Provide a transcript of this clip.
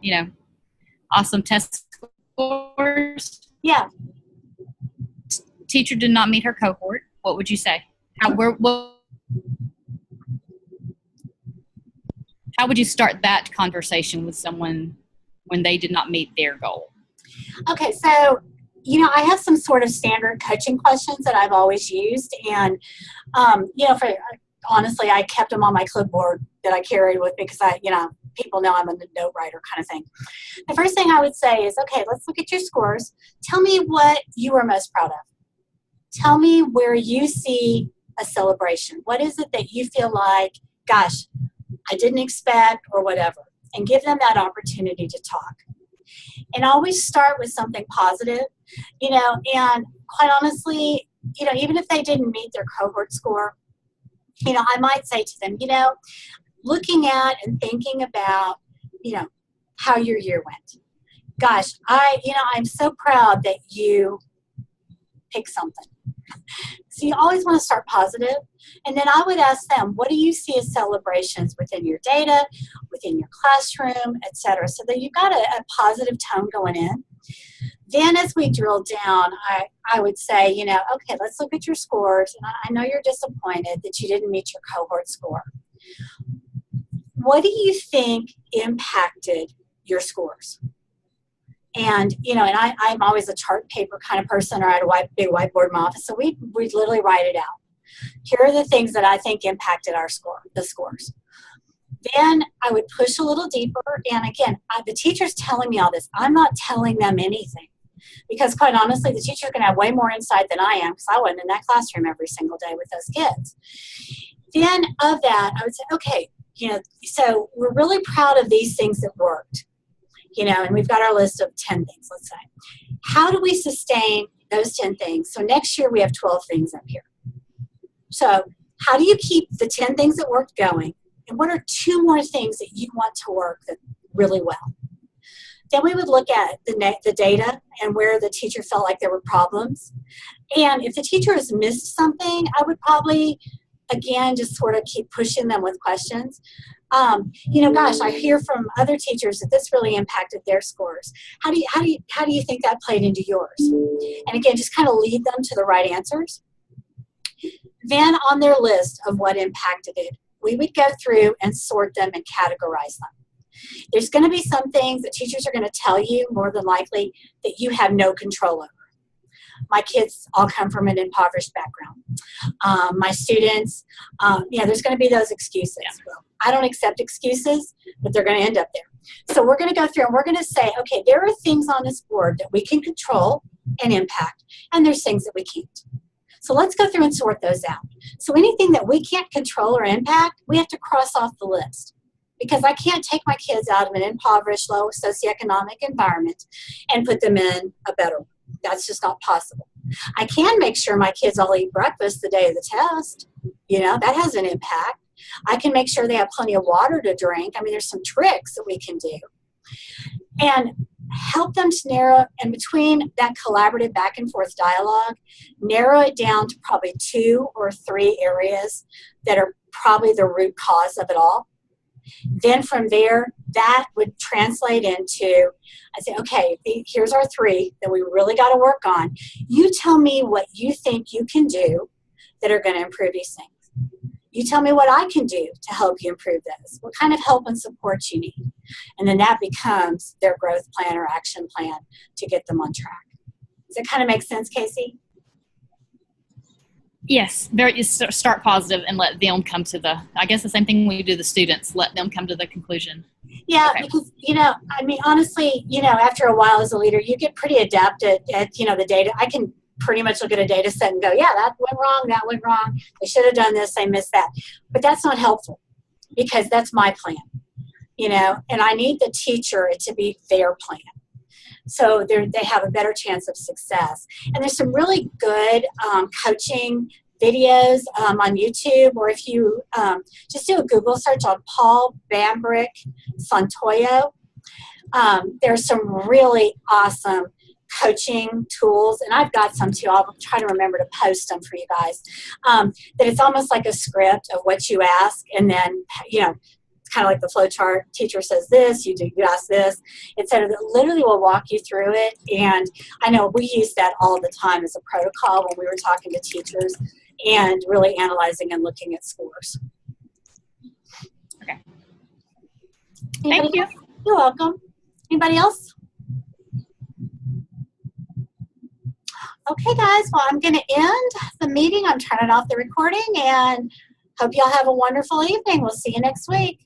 you know, awesome test scores. Yeah. Teacher did not meet her cohort. What would you say? How would you start that conversation with someone when they did not meet their goal? Okay, so, I have some sort of standard coaching questions that I've always used. And, honestly, I kept them on my clipboard that I carried with me because people know I'm a note writer kind of thing. The first thing I would say is, okay, let's look at your scores. Tell me what you are most proud of. Tell me where you see a celebration. What is it that you feel like, gosh, I didn't expect or whatever? And give them that opportunity to talk. And always start with something positive, and quite honestly, even if they didn't meet their cohort score, I might say to them, looking at and thinking about, how your year went. Gosh, I'm so proud that you picked something. So you always want to start positive. And then I would ask them, what do you see as celebrations within your data, within your classroom, et cetera, so that you've got a positive tone going in. Then as we drill down, I would say, okay, let's look at your scores. And I know you're disappointed that you didn't meet your cohort score. What do you think impacted your scores? And, I'm always a chart paper kind of person, or I had a big whiteboard in my office. So we literally write it out. Here are the things that I think impacted the scores. Then I would push a little deeper. And again, the teacher's telling me all this. I'm not telling them anything. Because quite honestly, the teacher's going to have way more insight than I am, because I wasn't in that classroom every single day with those kids. Then of that, I would say, okay, so we're really proud of these things that worked. And we've got our list of 10 things, let's say. How do we sustain those 10 things? So next year we have 12 things up here. So how do you keep the 10 things that worked going? And what are 2 more things that you want to work really well? Then we would look at the data and where the teacher felt like there were problems. And if the teacher has missed something, I would probably, again, just sort of keep pushing them with questions. Gosh, I hear from other teachers that this really impacted their scores. How do you think that played into yours? And again, just kind of lead them to the right answers. Then on their list of what impacted it, we would go through and sort them and categorize them. There's going to be some things that teachers are going to tell you more than likely that you have no control over. My kids all come from an impoverished background. My students, there's going to be those excuses. Well, I don't accept excuses, but they're going to end up there. So we're going to go through and we're going to say, okay, there are things on this board that we can control and impact, and there's things that we can't. So let's go through and sort those out. So anything that we can't control or impact, we have to cross off the list. Because I can't take my kids out of an impoverished, low socioeconomic environment and put them in a better one. That's just not possible. I can make sure my kids all eat breakfast the day of the test. That has an impact. I can make sure they have plenty of water to drink. I mean, there's some tricks that we can do. And help them to narrow, and between that collaborative back and forth dialogue, narrow it down to probably 2 or 3 areas that are probably the root cause of it all. Then from there, that would translate into, I say, okay, here's our 3 that we really got to work on. You tell me what you think you can do that are going to improve these things. You tell me what I can do to help you improve this. What kind of help and support you need. And then that becomes their growth plan or action plan to get them on track. Does it kind of make sense, Casey? Yes, start positive and let them come to I guess the same thing we do the students, let them come to the conclusion. Yeah, okay. Because, honestly, after a while as a leader, you get pretty adept at the data. I can pretty much look at a data set and go, yeah, that went wrong. They should have done this, they missed that. But that's not helpful because that's my plan, and I need the teacher to be their plan. So they have a better chance of success. And there's some really good coaching videos on YouTube, or if you just do a Google search on Paul Bambrick Santoyo, there's some really awesome coaching tools, and I've got some too. I'll try to remember to post them for you guys. That it's almost like a script of what you ask, and then kind of like the flow chart. Teacher says this, you ask this, etc. That literally will walk you through it. And I know we use that all the time as a protocol when we were talking to teachers and really analyzing and looking at scores. Okay. Anybody Thank you. else? You're welcome. Anybody else? Okay, guys. Well, I'm going to end the meeting. I'm turning off the recording, and hope y'all have a wonderful evening. We'll see you next week.